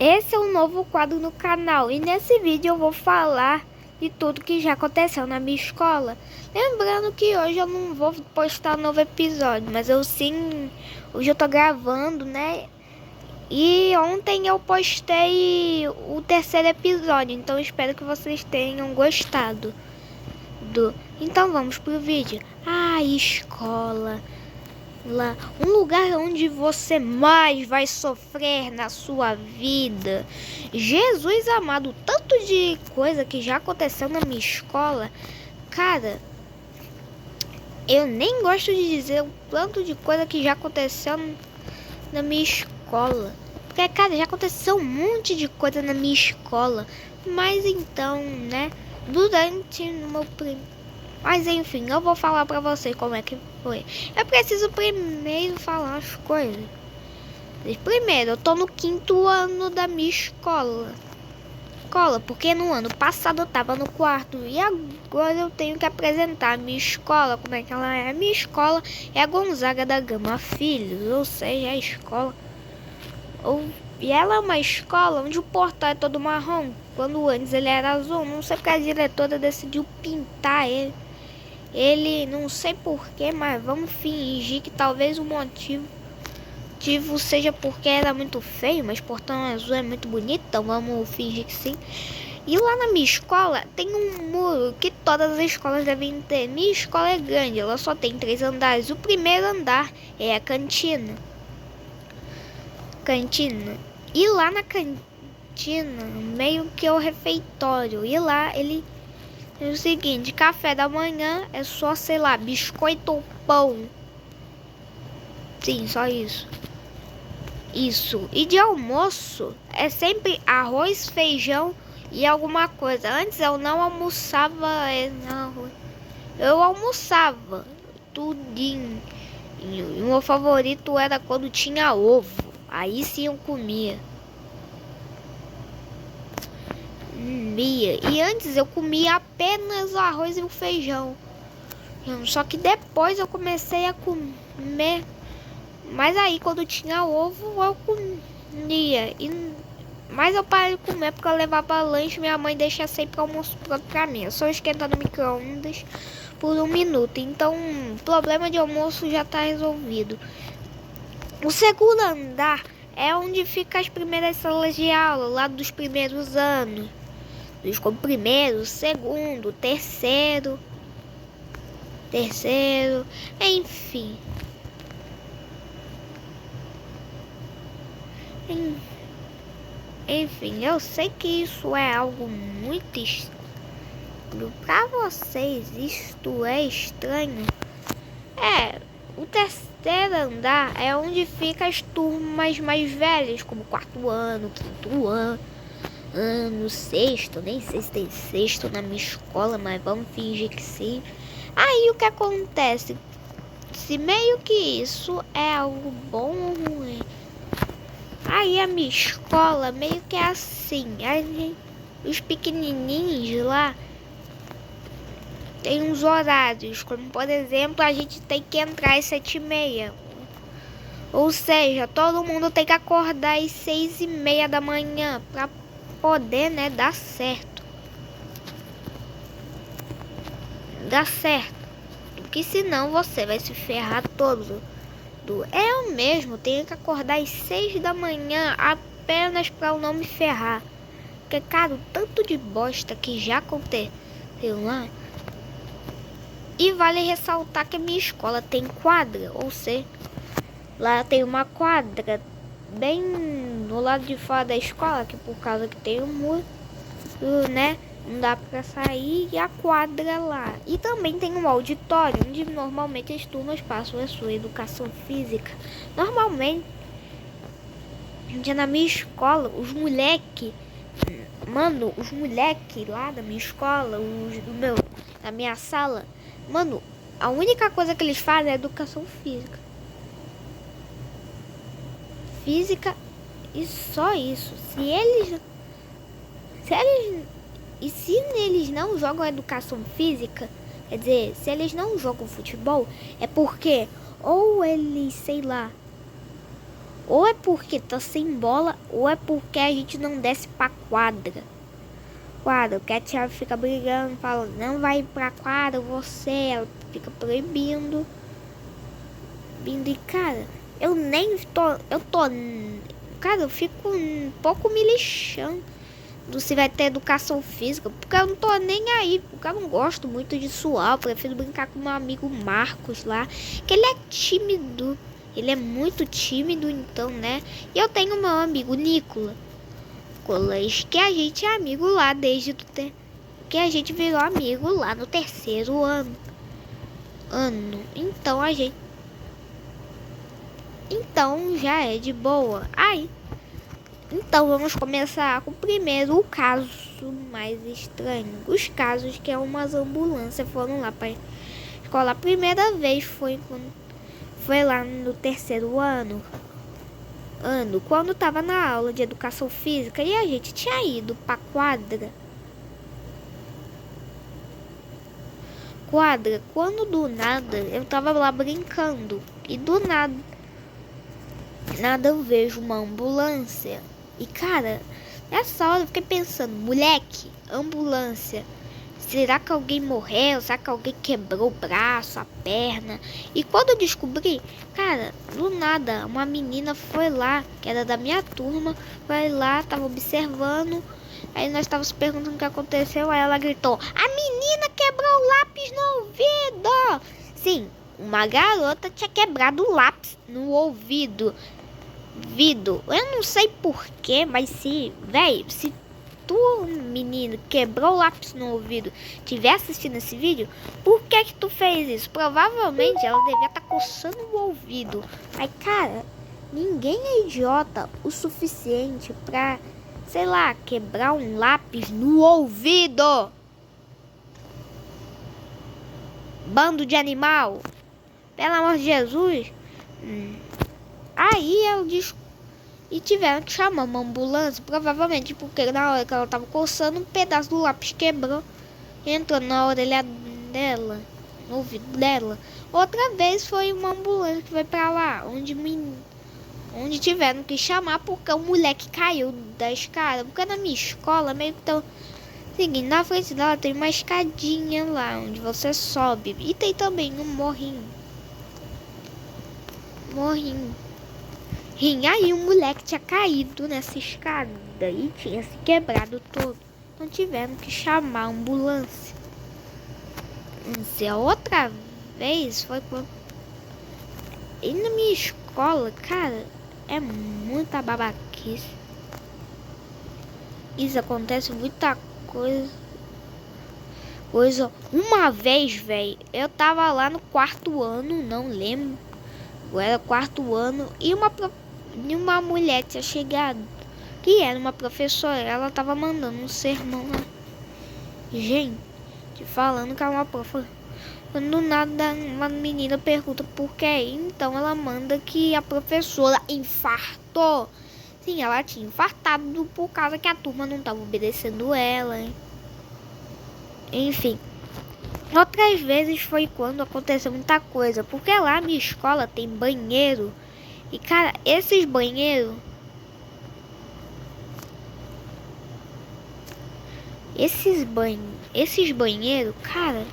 Esse é um novo quadro no canal e nesse vídeo eu vou falar de tudo que já aconteceu na minha escola. Lembrando que hoje eu não vou postar um novo episódio, mas hoje eu tô gravando, né? E ontem eu postei o terceiro episódio, então espero que vocês tenham gostado Então vamos pro vídeo. Escola. Lá, um lugar onde você mais vai sofrer na sua vida. Jesus amado, tanto de coisa que já aconteceu na minha escola. Cara, eu nem gosto de dizer o tanto de coisa que já aconteceu na minha escola. Porque, cara, já aconteceu um monte de coisa na minha escola. Mas então, né, durante o meu Mas enfim, eu vou falar pra vocês como é que foi. Eu preciso primeiro falar as coisas. Primeiro, eu tô no 5º ano da minha escola. Porque no ano passado eu tava no 4º. E agora eu tenho que apresentar a minha escola. Como é que ela é? A minha escola é a Gonzaga da Gama Filhos. Ou seja, a escola... E ela é uma escola onde o portão é todo marrom. Quando antes ele era azul. Não sei porque a diretora decidiu pintar ele. Não sei porquê, mas vamos fingir que talvez o motivo seja porque era muito feio, mas portão azul é muito bonito, então vamos fingir que sim. E lá na minha escola tem um muro que todas as escolas devem ter. Minha escola é grande, ela só tem 3 andares. O primeiro andar é a cantina. E lá na cantina, meio que é o refeitório. E lá ele... É o seguinte, café da manhã é só, sei lá, biscoito ou pão. Sim, só isso. E de almoço é sempre arroz, feijão e alguma coisa. Antes eu não almoçava, eu almoçava tudinho. E o meu favorito era quando tinha ovo. Aí sim eu comia. E antes eu comia apenas o arroz e o feijão. Só que depois eu comecei a comer. Mas aí quando tinha ovo eu comia. Mas eu parei de comer porque eu levava lanche. Minha mãe deixa sempre almoço pronto pra mim. Eu só esquento no micro-ondas por 1 minuto. Então o problema de almoço já tá resolvido. O segundo andar é onde ficam as primeiras salas de aula, lá dos primeiros anos. Como primeiro, segundo, terceiro, enfim. Enfim, eu sei que isso é algo muito estranho. Pra vocês, isto é estranho? O terceiro andar é onde ficam as turmas mais velhas, como 4º ano, 5º ano, 6º, nem sei se tem 6º na minha escola, mas vamos fingir que sim. Aí o que acontece? Se meio que isso é algo bom ou ruim? Aí a minha escola meio que é assim, os pequenininhos lá tem uns horários, como por exemplo a gente tem que entrar às 7h30. Ou seja, todo mundo tem que acordar às 6h30 da manhã pra poder, né, dar certo. Porque senão você vai se ferrar todo. Eu mesmo tenho que acordar às 6 da manhã apenas para eu não me ferrar. Porque, cara, o tanto de bosta que já aconteceu lá. E vale ressaltar que a minha escola tem quadra, ou seja, lá tem uma quadra bem no lado de fora da escola, que por causa que tem um muro, né? Não dá pra sair, e a quadra lá. E também tem um auditório, onde normalmente as turmas passam a sua educação física. Normalmente, na minha escola, os moleque lá da minha escola, da minha sala, mano, a única coisa que eles fazem é educação física. E só isso. Se eles não jogam educação física, quer dizer, se eles não jogam futebol, é porque ou eles, sei lá, Ou é porque tá sem bola, ou é porque a gente não desce pra quadra. Quadra, porque a tia fica brigando, fala, não vai pra quadra, você, ela fica proibindo. E cara, cara, eu fico um pouco me lixando se vai ter educação física, porque eu não tô nem aí, porque eu não gosto muito de suar, eu prefiro brincar com meu amigo Marcos lá, que ele é tímido, ele é muito tímido, então, né, e eu tenho meu amigo Nicolas, que a gente é amigo lá desde que a gente virou amigo lá no terceiro ano, então já é de boa. Aí, então vamos começar com o primeiro caso mais estranho. Os casos que umas ambulâncias foram lá para escola. A primeira vez foi lá no terceiro ano, quando tava na aula de educação física e a gente tinha ido pra quadra, quando do nada eu tava lá brincando e do nada eu vejo uma ambulância. E cara, nessa hora eu fiquei pensando, moleque, ambulância, será que alguém morreu? Será que alguém quebrou o braço, a perna? E quando eu descobri, cara, do nada, uma menina foi lá, que era da minha turma, foi lá, tava observando. Aí nós estávamos perguntando o que aconteceu, aí ela gritou, a menina quebrou o lápis no ouvido! Sim, uma garota tinha quebrado o lápis no ouvido. Eu não sei porquê, mas se tu, menino, quebrou o lápis no ouvido, estiver assistindo esse vídeo, por que tu fez isso? Provavelmente ela devia estar coçando o ouvido. Mas, cara, ninguém é idiota o suficiente pra, sei lá, quebrar um lápis no ouvido. Bando de animal. Pelo amor de Jesus. Aí eu disse. E tiveram que chamar uma ambulância, provavelmente porque na hora que ela tava coçando, um pedaço do lápis quebrou e entrou na orelha dela, no ouvido dela. Outra vez foi uma ambulância que foi pra lá, onde tiveram que chamar porque o moleque caiu da escada. Porque na minha escola, meio que tão seguindo, na frente dela tem uma escadinha lá, onde você sobe. E tem também um morrinho. E aí um moleque tinha caído nessa escada e tinha se quebrado todo. Então tiveram que chamar a ambulância. A outra vez foi quando... E na minha escola, cara, é muita babaquice. Isso acontece muita coisa. Uma vez, velho, eu tava lá no quarto ano, não lembro. Eu era quarto ano e uma mulher tinha chegado, que era uma professora, ela tava mandando um sermão lá. Gente, falando que é uma professora. Quando nada, uma menina pergunta por que, então ela manda que a professora infartou. Sim, ela tinha infartado por causa que a turma não tava obedecendo ela, hein? Enfim. Outras vezes foi quando aconteceu muita coisa, porque lá na minha escola tem banheiro. E cara, esses banheiros cara,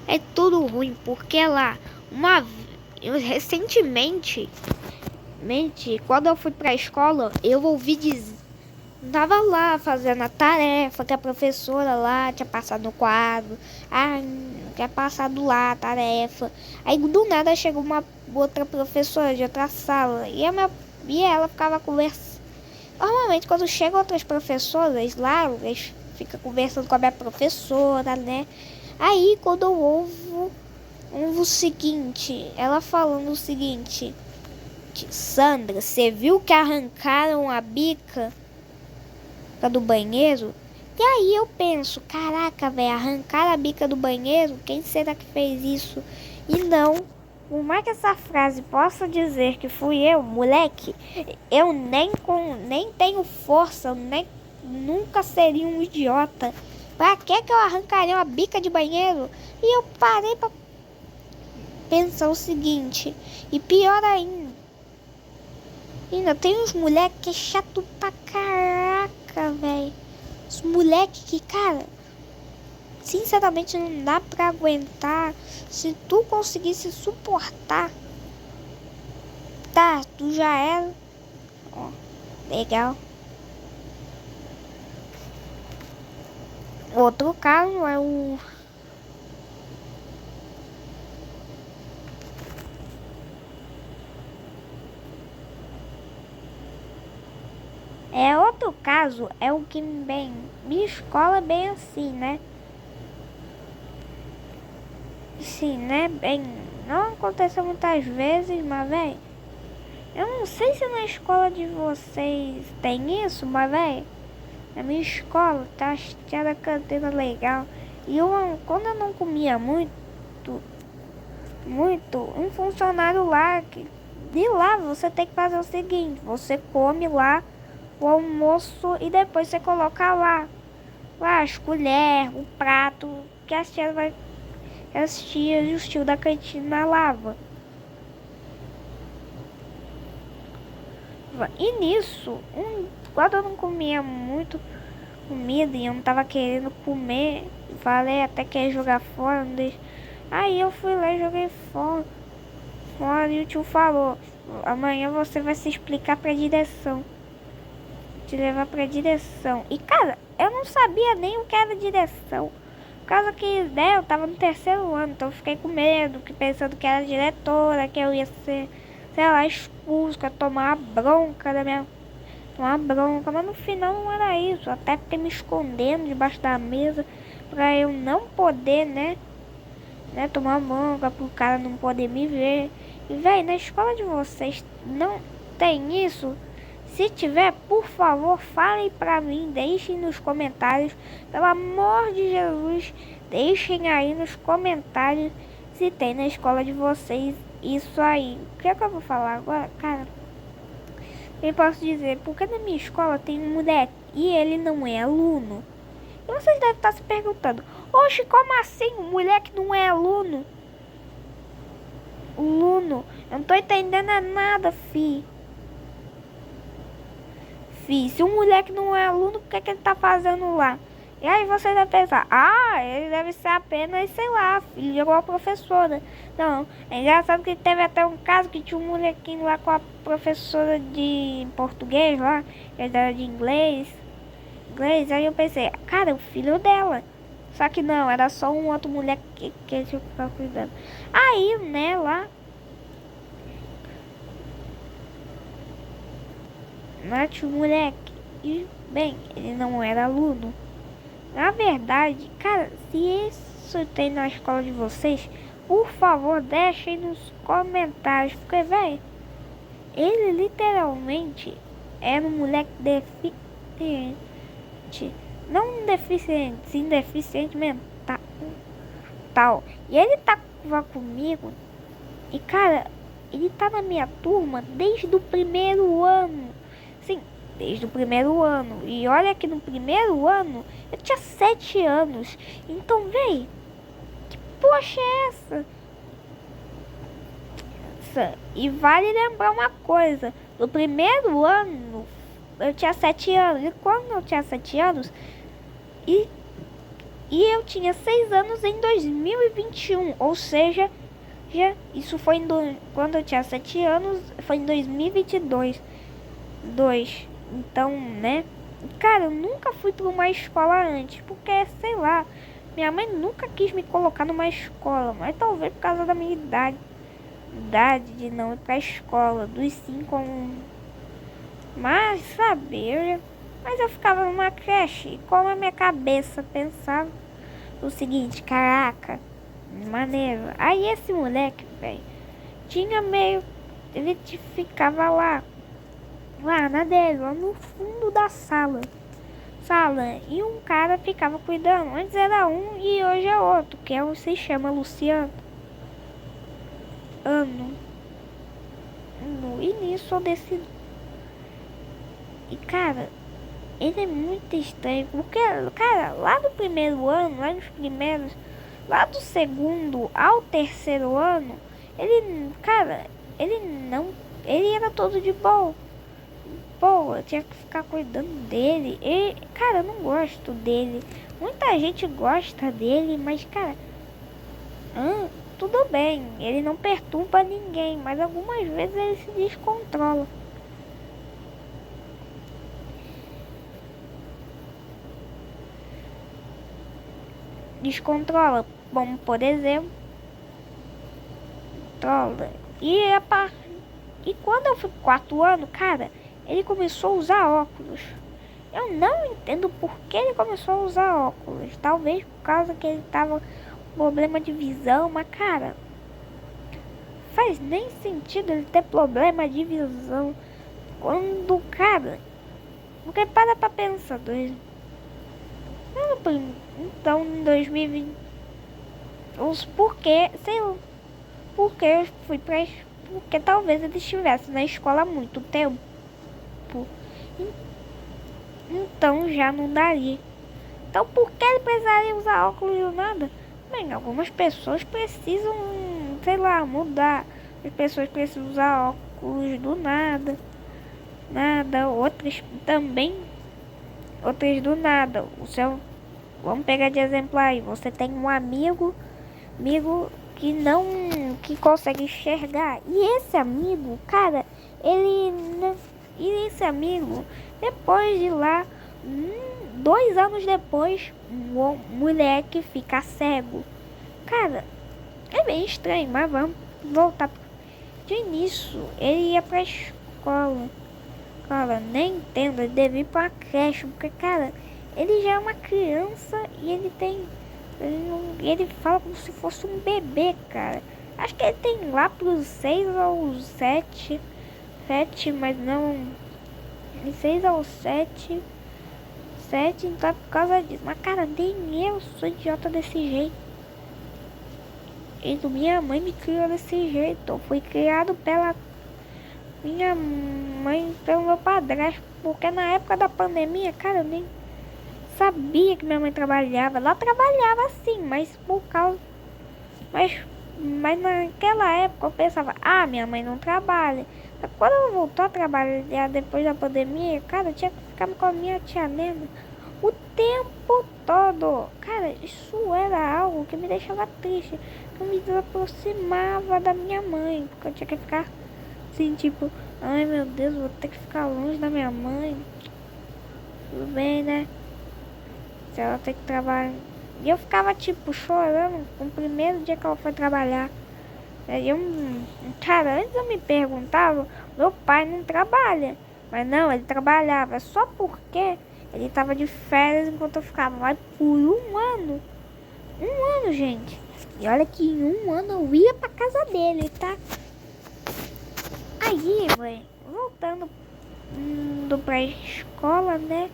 é tudo ruim, porque lá recentemente, quando eu fui pra escola, eu ouvi dizer, tava lá fazendo a tarefa que a professora lá tinha passado no quadro, tinha passado lá a tarefa. Aí do nada chegou uma outra professora de outra sala e ela ficava conversando. Normalmente quando chegam outras professoras lá, eles ficam conversando com a minha professora, né? Aí quando eu ouvo o seguinte, ela falando o seguinte: Sandra, você viu que arrancaram a bica do banheiro? E aí eu penso, caraca, velho, arrancar a bica do banheiro? Quem será que fez isso? E não, por mais que essa frase possa dizer que fui eu, moleque, eu nem tenho força, nunca seria um idiota. Pra que eu arrancaria uma bica de banheiro? E eu parei pra pensar o seguinte, e pior ainda, Ainda tem uns moleques que é chato pra caraca, velho. Os moleques que, cara, sinceramente não dá pra aguentar. Se tu conseguisse suportar, tá, tu já era. Ó, legal. Outro caso é o... outro caso é o que, bem, minha escola é bem assim, né? Sim, né? Bem, não aconteceu muitas vezes, mas, velho, eu não sei se na escola de vocês tem isso, mas, velho, na minha escola tá cheia da cantina legal. E eu, quando eu não comia muito, um funcionário lá, de lá você tem que fazer o seguinte, você come lá o almoço e depois você coloca lá as colheres, o prato, que as tias e os tios da cantina lava. E nisso, quando eu não comia muito comida e eu não tava querendo comer, falei até que ia jogar fora, não deixa. Aí eu fui lá e joguei fora. E o tio falou, amanhã você vai se explicar pra direção. Te levar pra direção. E cara, eu não sabia nem o que era direção. Por causa que, né, eu tava no terceiro ano, então eu fiquei com medo, pensando que era diretora, que eu ia ser, sei lá, expulso, que eu ia tomar uma bronca da minha... Uma bronca, mas no final não era isso. Até fiquei me escondendo debaixo da mesa pra eu não poder, né, tomar bronca, pro cara não poder me ver. E, véi, na escola de vocês não tem isso? Se tiver, por favor, falem pra mim, deixem nos comentários. Pelo amor de Jesus, deixem aí nos comentários se tem na escola de vocês isso aí. O que é que eu vou falar agora? Cara, eu posso dizer, porque na minha escola tem um moleque e ele não é aluno. E vocês devem estar se perguntando, oxe, como assim? O moleque não é aluno? Aluno? Eu não tô entendendo nada, fi. Se um moleque não é aluno, o que ele tá fazendo lá? E aí você deve pensar, ele deve ser apenas, sei lá, filho de alguma professora. Não, é engraçado que teve até um caso que tinha um molequinho lá com a professora de português lá, ele era de inglês, aí eu pensei, cara, o filho dela. Só que não, era só um outro moleque que ele tinha que ficar cuidando. Aí, né, lá... Mate o moleque. E, bem, ele não era aluno. Na verdade, cara, se isso tem na escola de vocês, por favor, deixem nos comentários. Porque, velho, ele literalmente era um moleque deficiente. Não deficiente, sim deficiente mental. E ele tava comigo. E, cara, ele tá na minha turma desde o primeiro ano. Sim, desde o primeiro ano. E olha que no primeiro ano eu tinha 7 anos. Então, véi, que poxa é essa? E vale lembrar uma coisa. No primeiro ano eu tinha 7 anos. E quando eu tinha 7 anos... E eu tinha 6 anos em 2021. Ou seja, isso foi quando eu tinha 7 anos. Foi em 2022. Então, né? Cara, eu nunca fui para uma escola antes, porque, sei lá, minha mãe nunca quis me colocar numa escola, mas talvez por causa da minha idade de não ir pra escola, dos 5 anos. Mas, sabe, mas eu ficava numa creche e como a minha cabeça pensava o seguinte, caraca, maneiro. Aí esse moleque, velho, tinha meio, ele ficava lá na dele, lá no fundo da sala. E um cara ficava cuidando. Antes era um e hoje é outro, que se chama Luciano. No início desse... E cara, ele é muito estranho, porque, cara, lá do primeiro ano, lá do segundo ao terceiro ano, ele era todo de boa. boa, eu tinha que ficar cuidando dele. E, cara, eu não gosto dele. Muita gente gosta dele, mas, cara, tudo bem, ele não perturba ninguém, mas algumas vezes ele se descontrola. Descontrola, bom, por exemplo, trola. E quando eu fui com 4 anos, cara, ele começou a usar óculos. Eu não entendo por que ele começou a usar óculos. Talvez por causa que ele tava com problema de visão, mas, cara, faz nem sentido ele ter problema de visão. Quando, cara, porque para pra pensar, então em 2020, os porquê, sei lá, porque eu fui pra, porque talvez ele estivesse na escola há muito tempo, então já não daria. Então por que ele precisaria usar óculos do nada? Bem, algumas pessoas precisam, sei lá, mudar. As pessoas precisam usar óculos do nada. Outras também. Outras do nada. Vamos pegar de exemplo aí. Você tem um amigo que consegue enxergar. E esse amigo, cara, esse amigo, depois de lá, 2 anos depois, um moleque fica cego. Cara, é bem estranho, mas vamos voltar de início. Ele ia pra escola. Cara, nem entendo, ele deve ir pra creche, porque, cara, ele já é uma criança e ele fala como se fosse um bebê, cara. Acho que ele tem lá pros 6 ou 7, mas não, 6 ou 7, então é por causa disso. Mas, cara, nem eu sou idiota desse jeito. E minha mãe me criou desse jeito. Eu fui criado pela minha mãe, pelo meu padrasto. Porque na época da pandemia, cara, eu nem sabia que minha mãe trabalhava. Ela trabalhava sim, mas por causa... Mas naquela época eu pensava, minha mãe não trabalha. Mas quando ela voltou a trabalhar depois da pandemia, cara, eu tinha que ficar com a minha tia Nena o tempo todo. Cara, isso era algo que me deixava triste. Eu me desaproximava da minha mãe, porque eu tinha que ficar assim, tipo, ai meu Deus, vou ter que ficar longe da minha mãe. Tudo bem, né? Se ela tem que trabalhar. E eu ficava, tipo, chorando no primeiro dia que ela foi trabalhar. Aí cara, antes eu me perguntava, meu pai não trabalha. Mas não, ele trabalhava só porque ele tava de férias enquanto eu ficava lá por 1 ano. 1 ano, gente. E olha que em 1 ano eu ia pra casa dele, tá? Aí, velho, voltando pra escola, né?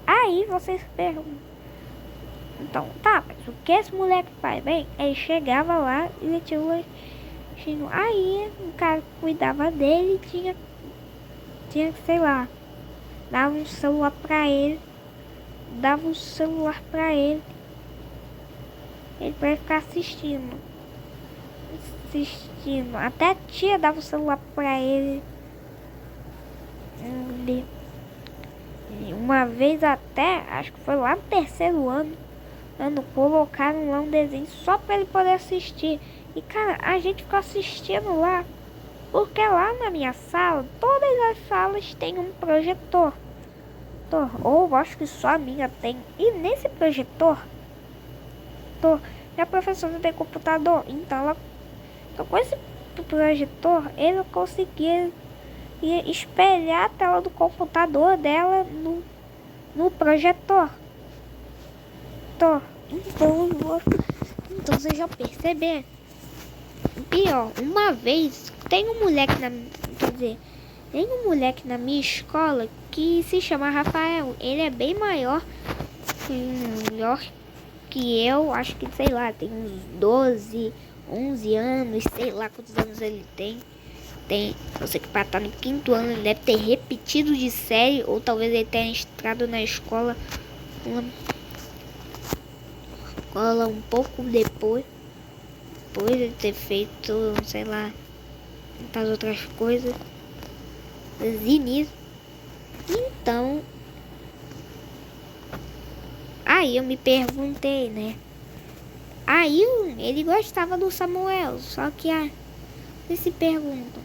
Aí vocês perguntam. Então, tá, mas o que esse moleque faz? Bem, ele chegava lá e ele tinha o lanchinho. Aí, o cara cuidava dele e tinha que, sei lá, dava um celular pra ele. Ele vai ficar assistindo. Até a tia dava o celular pra ele. Uma vez até, acho que foi lá no 3º ano, colocaram lá um desenho só pra ele poder assistir. E, cara, a gente ficou assistindo lá. Porque lá na minha sala, todas as salas têm um projetor. Ou acho que só a minha tem. E nesse projetor, a professora tem computador. Então com esse projetor, ele conseguia espelhar a tela do computador dela no projetor. Então você já percebeu. Pior, uma vez tem um moleque na minha escola que se chama Rafael. Ele é bem maior que eu, acho que, sei lá, tem uns 12, 11 anos, sei lá quantos anos ele tem. Eu sei que para estar no 5º ano ele deve ter repetido de série, ou talvez ele tenha entrado na escola um pouco depois. depois de ter feito, sei lá, muitas outras coisas. Nisso. Então, aí eu me perguntei, né? Aí ele gostava do Samuel, só que vocês se perguntam.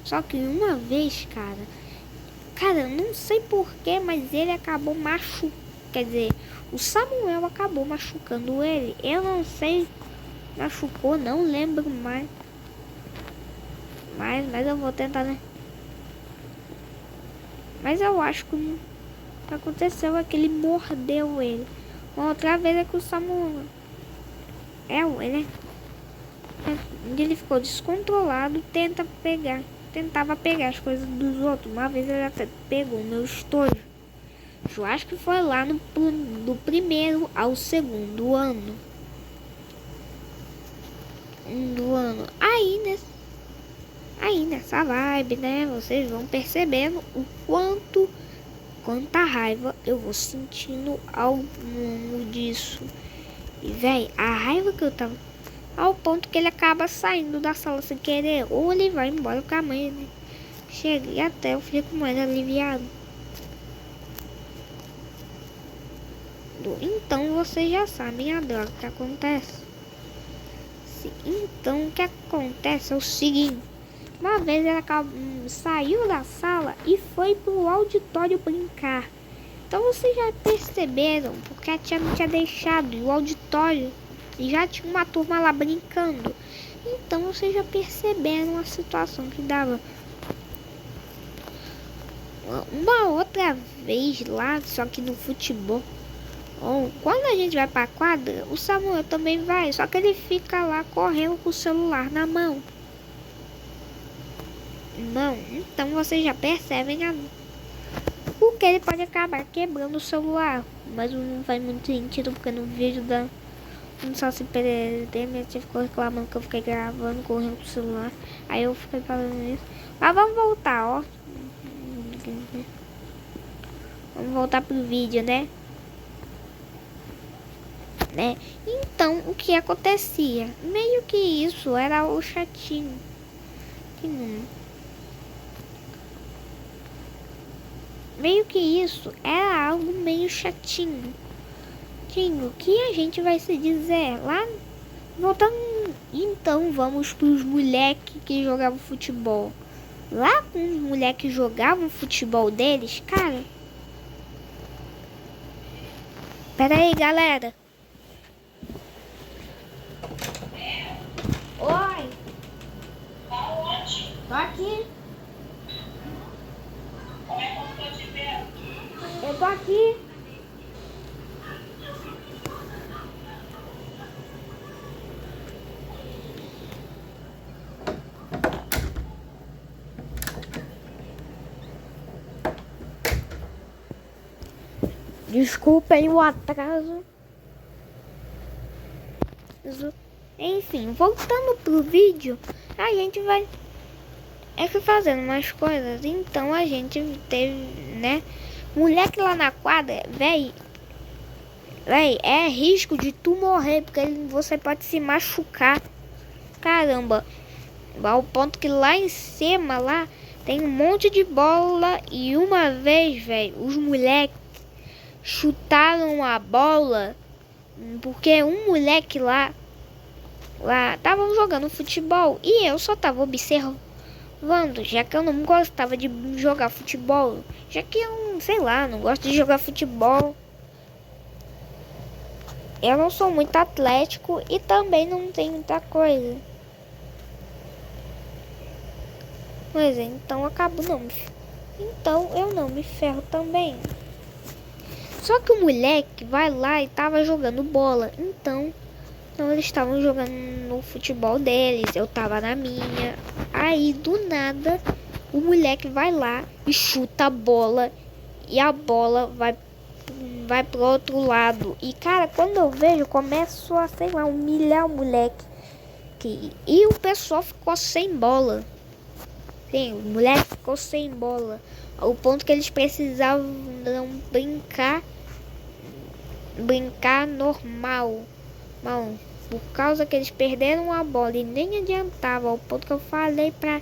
Só que uma vez, cara, eu não sei porquê, mas ele acabou machucando. Quer dizer, o Samuel acabou machucando ele. Eu não sei, machucou, não lembro mais. Mas eu vou tentar, né? Mas eu acho que o que aconteceu é que ele mordeu ele. Uma outra vez é que o Samuel... ele ele ficou descontrolado, tentava pegar as coisas dos outros. Uma vez ele até pegou meu estojo. Eu acho que foi lá do primeiro ao segundo ano. Aí nessa vibe, né? Vocês vão percebendo o quanta raiva eu vou sentindo ao longo disso. E véi, a raiva que eu tava, ao ponto que ele acaba saindo da sala sem querer, ou ele vai embora com a mãe, né? Chega e até eu fico mais aliviado. Então vocês já sabem a droga que acontece. Então o que acontece é o seguinte. Uma vez ela saiu da sala e foi pro auditório brincar. Então vocês já perceberam, porque a tia não tinha deixado o auditório e já tinha uma turma lá brincando. Então vocês já perceberam a situação que dava. Uma outra vez lá, só que no futebol, quando a gente vai pra quadra, o Samuel também vai, só que ele fica lá correndo com o celular na mão. Não, então vocês já percebem porque ele pode acabar quebrando o celular. Mas não faz muito sentido, porque no vídeo não só se perder, minha tia ficou reclamando que eu fiquei gravando, correndo com o celular. Aí eu fiquei falando isso. Mas vamos voltar, ó. Vamos voltar pro vídeo, né? Então, o que acontecia? Meio que isso era o chatinho. Meio que isso era algo meio chatinho. O que a gente vai se dizer? Lá, voltando, então vamos pros moleques que jogavam futebol. Lá com os moleques que jogavam futebol deles, cara. Pera aí, galera. Oi. Tô aqui. Eu tô aqui. Desculpem o atraso. Enfim, voltando pro vídeo, a gente vai fazendo umas coisas. Então a gente teve, né? Moleque lá na quadra, véi, é risco de tu morrer, porque você pode se machucar. Caramba, ao ponto que lá em cima, lá, tem um monte de bola. E uma vez, velho, os moleques chutaram a bola, porque um moleque lá estavam jogando futebol e eu só tava observando, já que eu não gostava de jogar futebol, já que eu, sei lá, não gosto de jogar futebol. Eu não sou muito atlético e também não tenho muita coisa. Mas então acabo então eu não me ferro também. Só que o moleque vai lá e tava jogando bola. Então eles estavam jogando no futebol deles, eu tava na minha. Aí do nada o moleque vai lá e chuta a bola e a bola vai pro outro lado. E cara, quando eu vejo, começo a, sei lá, humilhar o moleque. E o pessoal ficou sem bola. Sim, o moleque ficou sem bola. Ao ponto que eles precisavam brincar normal. por causa que eles perderam a bola e nem adiantava, ao ponto que eu falei pra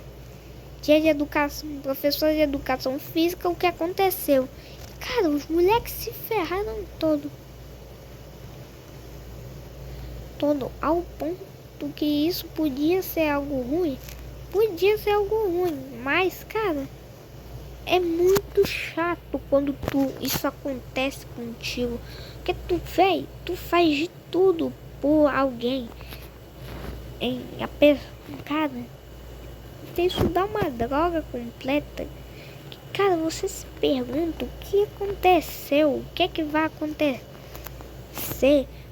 tia de educação, professor de educação física, o que aconteceu. Cara, os moleques se ferraram todo ao ponto que isso podia ser algo ruim. Podia ser algo ruim, mas, cara, é muito chato quando isso acontece contigo. Porque tu faz de tudo por alguém. Cara, isso dá uma droga completa. Cara, você se pergunta o que aconteceu, o que é que vai acontecer.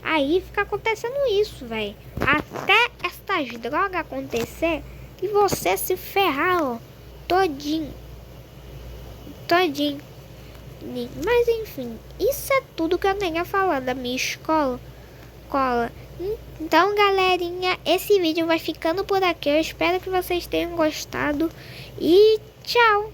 Aí fica acontecendo isso, velho. Até essas drogas acontecer e você se ferrar, ó, todinho. Mas enfim, isso é tudo que eu tenho a falar da minha escola. Então, galerinha, esse vídeo vai ficando por aqui. Eu espero que vocês tenham gostado e tchau!